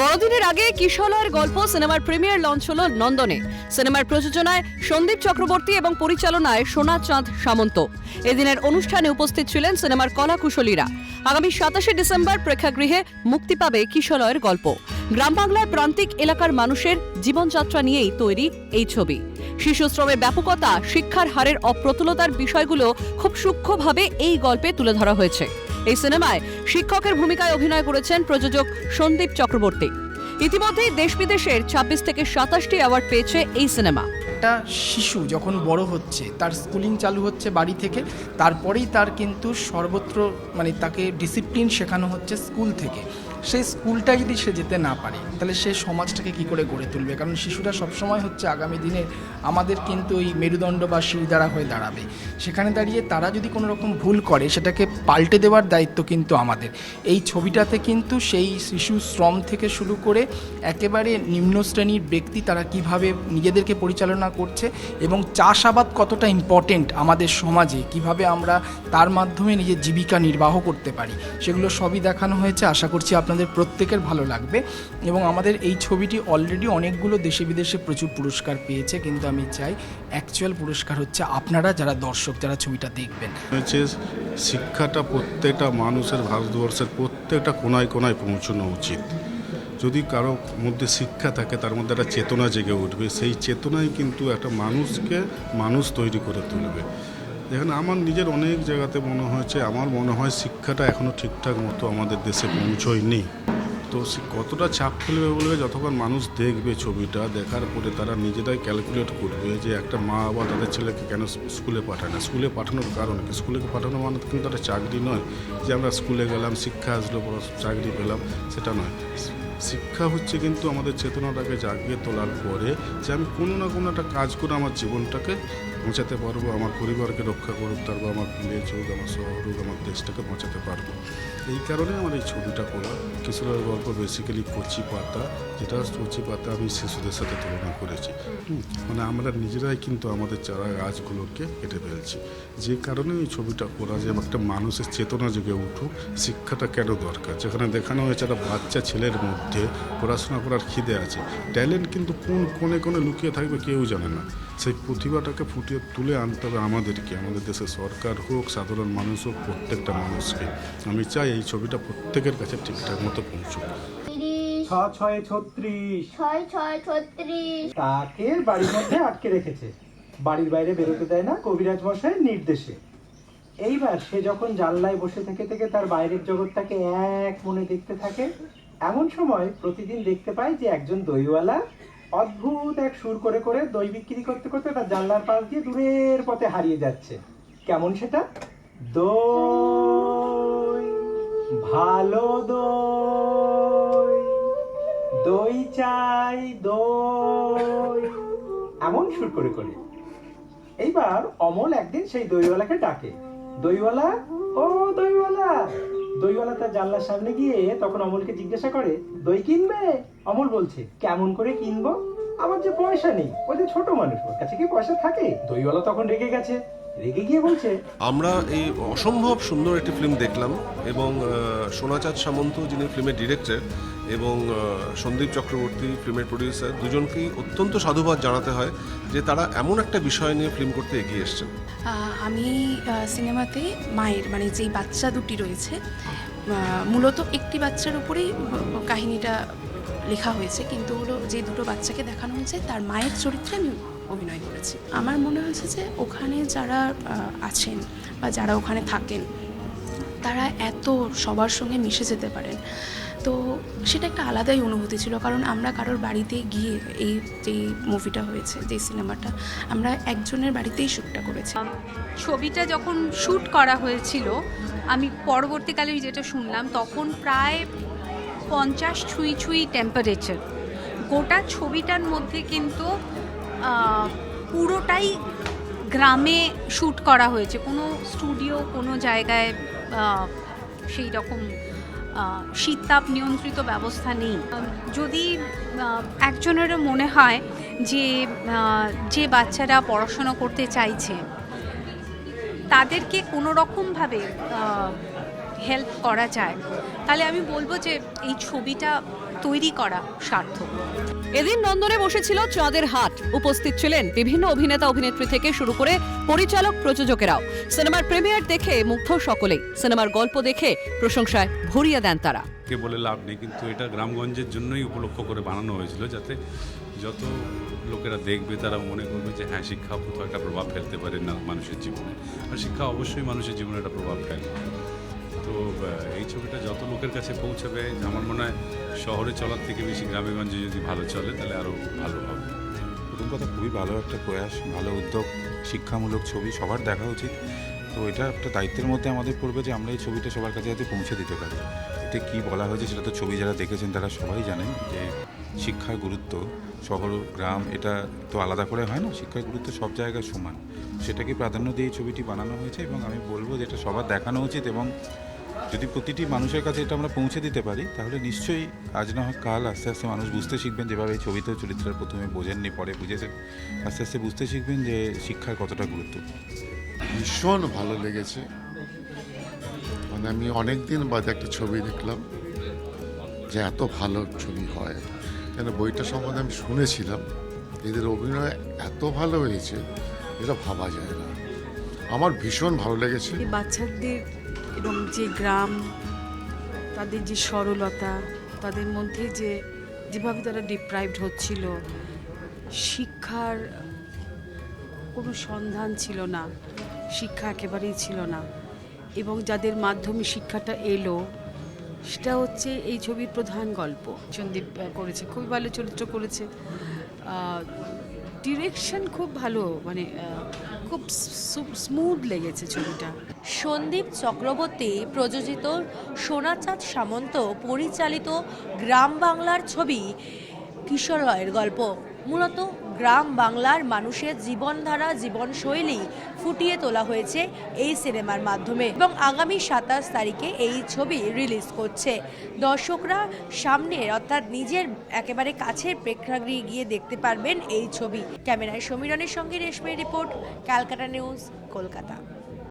বড়দিনের আগে কিশলয়ের গল্প সিনেমার প্রিমিয়ার লঞ্চ হলো লন্ডনে। সিনেমার প্রযোজনায় সন্দীপ চক্রবর্তী এবং পরিচালনায় সোনা চাঁদ সামন্ত। এদিনের অনুষ্ঠানে উপস্থিত ছিলেন সিনেমার কলাকুশলীরা। আগামী 27 ডিসেম্বর প্রেক্ষাগৃহে মুক্তি পাবে কিশলয়ের গল্প। গ্রাম বাংলার প্রান্তিক এলাকার মানুষের জীবনযাত্রা নিয়েই তৈরি এই ছবি। শিশু শ্রমের ব্যাপকতা, শিক্ষার হারের অপ্রতুলতার বিষয়গুলো খুব সূক্ষ্মভাবে এই গল্পে তুলে ধরা হয়েছে। এই সিনেমায় শিক্ষকের ভূমিকায় অভিনয় করেছেন প্রযোজক সন্দীপ চক্রবর্তী। ইতিমধ্যেই দেশ বিদেশের 26 থেকে 27টি অ্যাওয়ার্ড পেয়েছে এই সিনেমা। একটা শিশু যখন বড় হচ্ছে, তার স্কুলিং চালু হচ্ছে বাড়ি থেকে, তারপরেই তার কিন্তু সর্বত্র তাকে ডিসিপ্লিন শেখানো হচ্ছে স্কুল থেকে। সেই স্কুলটা যদি সে যেতে না পারে, তাহলে সে সমাজটাকে কি করে গড়ে তুলবে? কারণ শিশুরা সবসময় হচ্ছে আগামী দিনে আমাদের কিন্তু ওই মেরুদণ্ড বা শিরদাঁড়া হয়ে দাঁড়াবে। সেখানে দাঁড়িয়ে তারা যদি কোনো রকম ভুল করে, সেটাকে পাল্টে দেওয়ার দায়িত্ব কিন্তু আমাদের। এই ছবিটাতে কিন্তু সেই শিশু শ্রম থেকে শুরু করে একেবারে নিম্ন শ্রেণীর ব্যক্তি তারা কিভাবে নিজেদেরকে পরিচালনা করছে এবং চাষাবাদ কতটা ইম্পর্টেন্ট আমাদের সমাজে, কিভাবে আমরা তার মাধ্যমে নিজের জীবিকা নির্বাহ করতে পারি, সেগুলো সবই দেখানো হয়েছে। আশা করছি আপনাদের প্রত্যেকের ভালো লাগবে। এবং আমাদের এই ছবিটি অলরেডি অনেকগুলো দেশে বিদেশে প্রচুর পুরস্কার পেয়েছে, কিন্তু আমি চাই অ্যাকচুয়াল পুরস্কার হচ্ছে আপনারা, যারা দর্শক, যারা ছবিটা দেখবেন। শিক্ষাটা প্রত্যেকটা মানুষের, ভারতবর্ষের প্রত্যেকটা কোনায় কোনায় পৌঁছানো উচিত। যদি কারো মধ্যে শিক্ষা থাকে, তার মধ্যে একটা চেতনা জেগে উঠবে। সেই চেতনাই কিন্তু একটা মানুষকে মানুষ তৈরি করে তুলবে। দেখেন, আমার নিজের অনেক জায়গাতে আমার মনে হয় শিক্ষাটা এখনও ঠিকঠাক মতো আমাদের দেশে পৌঁছয়নি। তো কতটা চাপ ফেলবে বলবে, যতক্ষণ মানুষ দেখবে ছবিটা, দেখার পরে তারা নিজেরাই ক্যালকুলেট করবে যে একটা মা বা তাদের ছেলেকে কেন স্কুলে পাঠায় না। স্কুলে পাঠানোর কারণ কি? স্কুলে পাঠানো মানে কিন্তু একটা চাকরি নয় যে আমরা স্কুলে গেলাম, শিক্ষা আসলো, চাকরি পেলাম, সেটা নয়। শিক্ষা হচ্ছে কিন্তু আমাদের চেতনাটাকে জাগিয়ে তোলার পরে যে আমি কোনো না কোনো একটা কাজ করে আমার জীবনটাকে পৌঁছাতে পারবো, আমার পরিবারকে রক্ষা করতে পারবো, আমার ভিলেজ হোক, আমার শহর হোক, আমার দেশটাকে পৌঁছাতে পারবো। এই কারণে আমার এই ছবিটা করা। কিশোরের গল্প বেসিক্যালি কচি পাতা, যেটা কচি পাতা আমি শিশুদের সাথে তুলনা করেছি। আমরা নিজেরাই কিন্তু আমাদের চারা গাছগুলোকে কেটে ফেলছি। যে কারণে এই ছবিটা করা, যে একটা মানুষের চেতনা জেগে উঠুক, শিক্ষাটা কেন দরকার। যেখানে দেখানো হয়েছে একটা বাচ্চা ছেলের মধ্যে পড়াশোনা করার খিদে আছে, ট্যালেন্ট কিন্তু কোন কোণে কোণে লুকিয়ে থাকবে কেউ জানে না। সেই প্রতিভাটাকে ফুটিয়ে তুলে আনতে হবে আমাদেরকে, আমাদের দেশের সরকার হোক, সাধারণ মানুষ হোক, প্রত্যেকটা মানুষকে। আমি চাই এই ছবিটা প্রত্যেকের কাছে ঠিকঠাক মতো পৌঁছুক। 6-6-36 তাকে বাড়ির মধ্যে আটকে রেখেছে, বাড়ির বাইরে বেরোতে দেয় না কবিরাজ মশাইয়ের নির্দেশে। এইবার সে যখন জানলায় বসে থেকে থেকে তার বাইরের জগৎটাকে এক মনে দেখতে থাকে, এমন সময় প্রতিদিন দেখতে পায় যে একজন দইওয়ালা অদ্ভুত এক সুর করে করে দই বিক্রি করতে করতে তার জানলার পাশ দিয়ে দূরের পথে হারিয়ে যাচ্ছে। কেমন সেটা? দই, ভালো দই, দই চাই দই, এমন সুর করে করে। এইবার অমল একদিন সেই দইওয়ালাকে ডাকে, দইওয়ালা, ও দইওয়ালা। দইওয়ালা তার জানলার সামনে গিয়ে তখন অমলকে জিজ্ঞাসা করে, দই কিনবে? অমল বলছে, কেমন করে কিনবো, আমার যে পয়সা নেই। ওই যে ছোট মানুষ, ওর কাছে কি পয়সা থাকে? দইওয়ালা তখন রেগে গেছে, রেগে গিয়ে বলছে, আমরা এই অসম্ভব সুন্দর একটি ফিল্ম দেখলাম এবং সোনা চাঁদ সামন্ত, যিনি ফিল্মের ডিরেক্টর, এবং সন্দীপ চক্রবর্তী ফিল্মের প্রডিউসার, দুজনকেই অত্যন্ত সাধুবাদ জানাতে হয় যে তারা এমন একটা বিষয় নিয়ে ফিল্ম করতে এগিয়ে এসছেন। আমি সিনেমাতে মায়ের যেই বাচ্চা দুটি রয়েছে, মূলত একটি বাচ্চার উপরেই কাহিনীটা লেখা হয়েছে, কিন্তু যে দুটো বাচ্চাকে দেখানো হয়েছে তার মায়ের চরিত্রে আমি অভিনয় করেছি। আমার মনে হয়েছে যে ওখানে যারা আছেন বা যারা ওখানে থাকেন, তারা এত সবার সঙ্গে মিশে যেতে পারেন। তো সেটা একটা আলাদাই অনুভূতি ছিল, কারণ আমরা কারোর বাড়িতে গিয়ে এই যেই মুভিটা হয়েছে, যে সিনেমাটা, আমরা একজনের বাড়িতেই শ্যুটটা করেছি। ছবিটা যখন শ্যুট করা হয়েছিল, আমি পরবর্তীকালে যেটা শুনলাম, তখন প্রায় 50 ছুঁই টেম্পারেচার। গোটা ছবিটার মধ্যে কিন্তু পুরোটাই গ্রামে শ্যুট করা হয়েছে, কোনো স্টুডিও, কোনো জায়গায় সেই রকম শীততাপ নিয়ন্ত্রিত ব্যবস্থা নেই। যদি একজনেরও মনে হয় যে বাচ্চারা পড়াশোনা করতে চাইছে, তাদেরকে কোনো রকমভাবে হেল্প করা যায়, তাহলে আমি বলবো যে এই ছবিটা তৈরি করা সার্থক। এদিন নন্দনে বসেছিল চাঁদের হাট। উপস্থিত ছিলেন বিভিন্ন অভিনেতা অভিনেত্রী থেকে শুরু করে পরিচালক প্রযোজকেরাও। সিনেমার প্রিমিয়ার দেখে মুগ্ধ সকলেই। সিনেমার গল্প দেখে প্রশংসায় ভরিয়ে দেন তারা। কে বলে লাভ নেই, কিন্তু এটা গ্রামগঞ্জের জন্যই উপলক্ষ করে বানানো হয়েছিল, যাতে যত লোকেরা দেখবে তারা মনে করবে যে হ্যাঁ, শিক্ষা কোথাও একটা প্রভাব ফেলতে পারে না মানুষের জীবনে। আর শিক্ষা অবশ্যই মানুষের জীবনে একটা প্রভাব ফেলে। তো এই ছবিটা যত লোকের কাছে পৌঁছাবে, আমার মনে হয় শহরে চলার থেকে বেশি গ্রামেগঞ্জে যদি ভালো চলে তাহলে আরও ভালো হবে। প্রথম কথা, খুবই ভালো একটা প্রয়াস, ভালো উদ্যোগ, শিক্ষামূলক ছবি সবার দেখা উচিত। তো এটা একটা দায়িত্বের মধ্যে আমাদের পড়বে যে আমরা এই ছবিটা সবার কাছে যাতে পৌঁছে দিতে পারি। এটা কী বলা হয়েছে সেটা তো ছবি যারা দেখেছেন তারা সবাই জানেন যে শিক্ষার গুরুত্ব শহর গ্রাম এটা তো আলাদা করে হয় না, শিক্ষার গুরুত্ব সব জায়গায় সমান। সেটাকে প্রাধান্য দিয়ে এই ছবিটি বানানো হয়েছে এবং আমি বলবো যে এটা সবার দেখানো উচিত। এবং যদি প্রতিটি মানুষের কাছে এটা আমরা পৌঁছে দিতে পারি তাহলে নিশ্চয়ই আজ না হয় কাল আস্তে আস্তে মানুষ বুঝতে শিখবেন, যেভাবে এই ছবিতেও চরিত্রের প্রথমে বোঝেননি পরে বুঝেছেন, আস্তে আস্তে বুঝতে শিখবেন যে শিক্ষার কতটা গুরুত্ব। ভীষণ ভালো লেগেছে, মানে আমি অনেক দিন বাদে একটা ছবি দেখলাম যে এত ভালো ছবি হয়। কেন বইটা সম্বন্ধে আমি শুনেছিলাম, এদের অভিনয় এত ভালো হয়েছে এটা ভাবা যায় না। আমার ভীষণ ভালো লেগেছে। এই বাচ্চাদের এবং যে গ্রাম, তাদের যে সরলতা, তাদের মধ্যে যেভাবে তারা ডিপ্রাইভড হচ্ছিল, শিক্ষার কোনো সন্ধান ছিল না, শিক্ষা একেবারেই ছিল না, এবং যাদের মাধ্যমে শিক্ষাটা এলো সেটা হচ্ছে এই ছবির প্রধান গল্প। সন্দীপ করেছে, খুবই ভালো চরিত্র করেছে, ডিরেকশন খুব ভালো, মানে খুব স্মুথ লেগেছে ছবিটা। সন্দীপ চক্রবর্তী প্রযোজিত, সোনাচাঁদ সামন্ত পরিচালিত গ্রাম বাংলার ছবি কিশোরলয়ের গল্প। মূলত গ্রাম বাংলার মানুষের জীবনধারা, জীবনশৈলী ফুটিয়ে তোলা হয়েছে এই সিনেমার মাধ্যমে এবং আগামী 27 তারিখে এই ছবি রিলিজ করছে। দর্শকরা সামনের অর্থাৎ নিজের একেবারে কাছের প্রেক্ষাগৃহে গিয়ে দেখতে পারবেন এই ছবি। ক্যামেরায় সমীরনের সঙ্গে রেশমির রিপোর্ট, ক্যালকাটা নিউজ, কলকাতা।